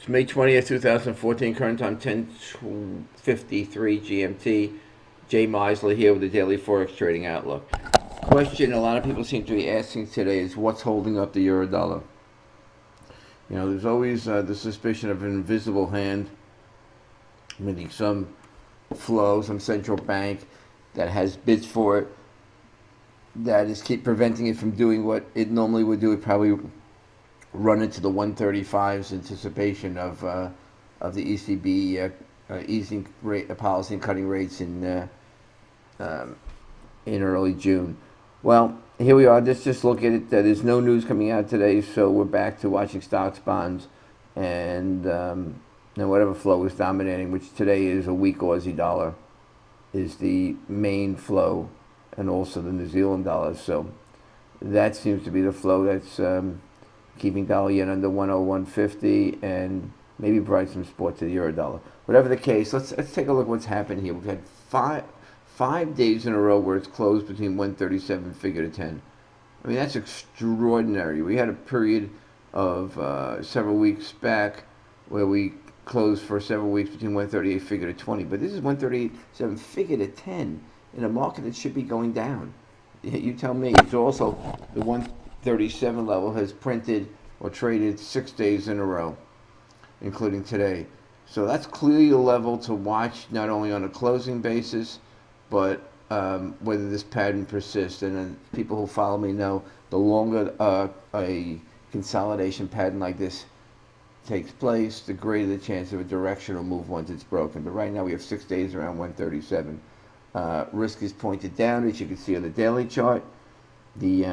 It's May 20th, 2014, current time 10:53 GMT. Jay Meisler here with the Daily Forex Trading Outlook. Question a lot of people seem to be asking today is what's holding up the euro dollar? You know, there's always the suspicion of an invisible hand, meaning some flow, some central bank that has bids for it, that is keep preventing it from doing what it normally would do. It probably run into the 135s anticipation of the ECB easing rate policy and cutting rates in early June. Well, here we are. Let's just look at it. There's no news coming out today, so we're back to watching stocks, bonds, and whatever flow is dominating, which today is a weak Aussie dollar, is the main flow, and also the New Zealand dollar. So that seems to be the flow that's keeping dollar yen under 101.50 and maybe provide some support to the euro dollar. Whatever the case, let's take a look at what's happened here. We've had five days in a row where it's closed between 137 figure to 10. I mean, that's extraordinary. We had a period of several weeks back where we closed for several weeks between 138 figure to 20, but this is 137 figure to 10 in a market that should be going down. You tell me. It's also the 137 level has printed or traded 6 days in a row, including today. So that's clearly a level to watch, not only on a closing basis, but whether this pattern persists. And people who follow me know the longer a consolidation pattern like this takes place, the greater the chance of a directional move once it's broken. But right now we have 6 days around 137. Risk is pointed down, as you can see on the daily chart. The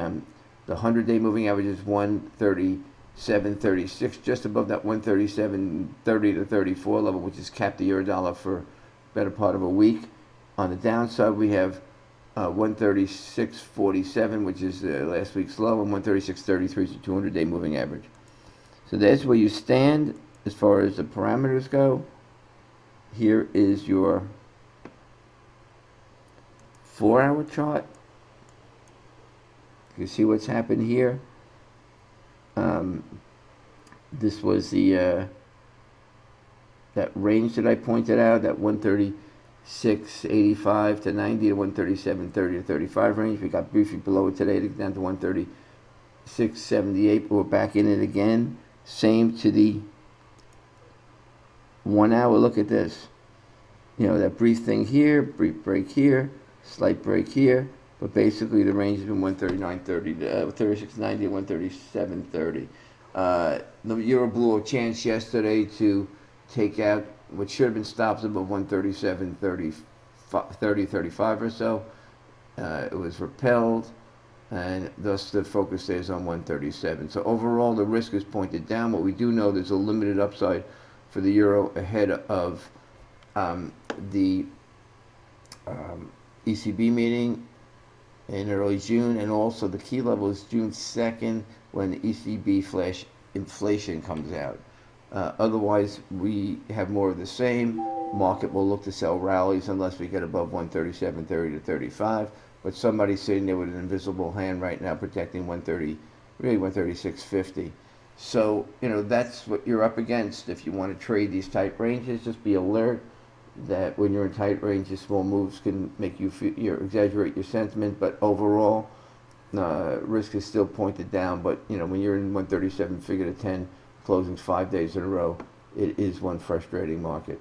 100-day moving average is 137.36, just above that 137.30 to 34 level, which has capped the euro dollar for a better part of a week. On the downside, we have 136.47, which is last week's low, and 136.33 is the 200-day moving average. So that's where you stand as far as the parameters go. Here is your 4-hour chart. You can see what's happened here. This was the that range that I pointed out, that 136.85 to 90 to 137.30 to 35 range. We got briefly below it today, down to 136.78, but we're back in it again. Same to the 1 hour. Look at this. You know, that brief thing here, brief break here, slight break here, but basically the range has been 139.30 to 36.90 to 137.30. The euro blew a chance yesterday to take out what should have been stops above 137.30, 35 or so. It was repelled, and thus the focus stays on 137. So overall, the risk is pointed down. What we do know, there's a limited upside for the euro ahead of the ECB meeting in early June, and also the key level is June 2nd when the ECB flash inflation comes out. Otherwise, we have more of the same. Market will look to sell rallies unless we get above 137.30 to 35. But somebody's sitting there with an invisible hand right now protecting 130, really 136.50. So, you know, that's what you're up against. If you want to trade these tight ranges, just be alert that when you're in tight ranges, small moves can make you exaggerate your sentiment. But overall, risk is still pointed down. But, you know, when you're in 137 figure to 10, closings 5 days in a row, it is one frustrating market.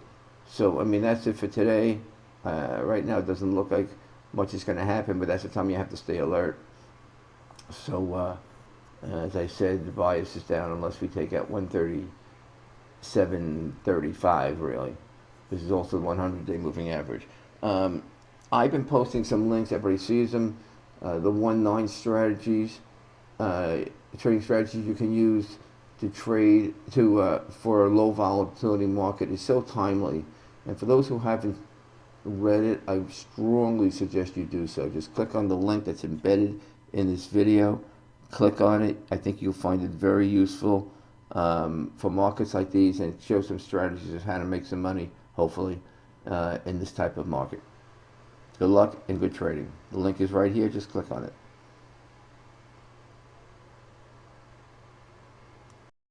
So, I mean, that's it for today. Right now, it doesn't look like much is going to happen, but that's the time you have to stay alert. So, as I said, the bias is down unless we take out 137.35, really. This is also the 100-day moving average. I've been posting some links. Everybody sees them. The 1-9 strategies, trading strategies you can use to trade for a low volatility market is so timely. And for those who haven't read it, I strongly suggest you do so. Just click on the link that's embedded in this video. Click on it. I think you'll find it very useful for markets like these, and show some strategies of how to make some money, hopefully, in this type of market. Good luck and good trading. The link is right here. Just click on it.